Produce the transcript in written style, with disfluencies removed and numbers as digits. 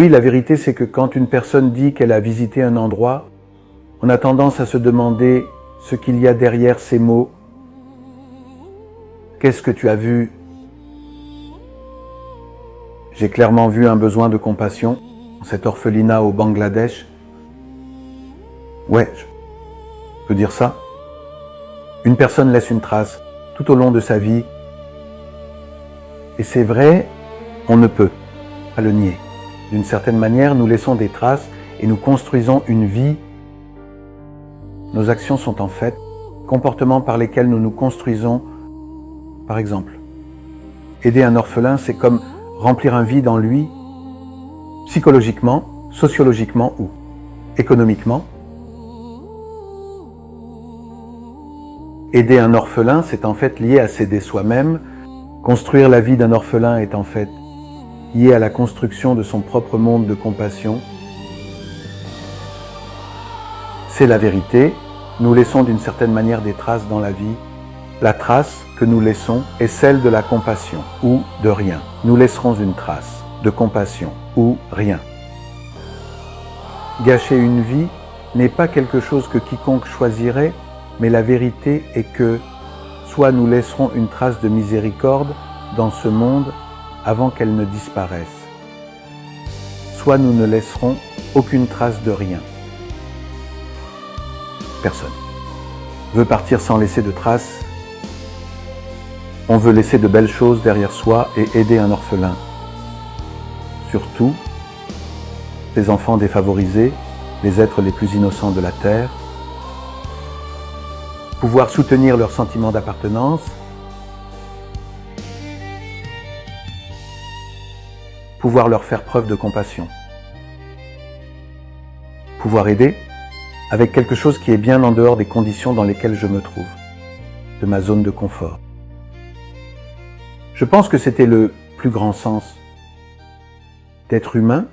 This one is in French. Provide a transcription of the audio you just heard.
Oui, la vérité, c'est que quand une personne dit qu'elle a visité un endroit, on a tendance à se demander ce qu'il y a derrière ces mots. Qu'est-ce que tu as vu? J'ai clairement vu un besoin de compassion dans cet orphelinat au Bangladesh. Ouais, je peux dire ça. Une personne laisse une trace tout au long de sa vie. Et c'est vrai, on ne peut pas le nier. D'une certaine manière, nous laissons des traces et nous construisons une vie. Nos actions sont en fait comportements par lesquels nous nous construisons. Par exemple, aider un orphelin, c'est comme remplir un vide en lui, psychologiquement, sociologiquement ou économiquement. Aider un orphelin, c'est en fait lié à s'aider soi-même. Construire la vie d'un orphelin est en fait lié à la construction de son propre monde de compassion. C'est la vérité. Nous laissons d'une certaine manière des traces dans la vie. La trace que nous laissons est celle de la compassion ou de rien. Nous laisserons une trace de compassion ou rien. Gâcher une vie n'est pas quelque chose que quiconque choisirait, mais la vérité est que soit nous laisserons une trace de miséricorde dans ce monde avant qu'elle ne disparaisse, soit nous ne laisserons aucune trace de rien. Personne veut partir sans laisser de traces. On veut laisser de belles choses derrière soi et aider un orphelin. Surtout, les enfants défavorisés, les êtres les plus innocents de la terre. Pouvoir soutenir leur sentiment d'appartenance. Pouvoir leur faire preuve de compassion. Pouvoir aider avec quelque chose qui est bien en dehors des conditions dans lesquelles je me trouve, de ma zone de confort. Je pense que c'était le plus grand sens d'être humain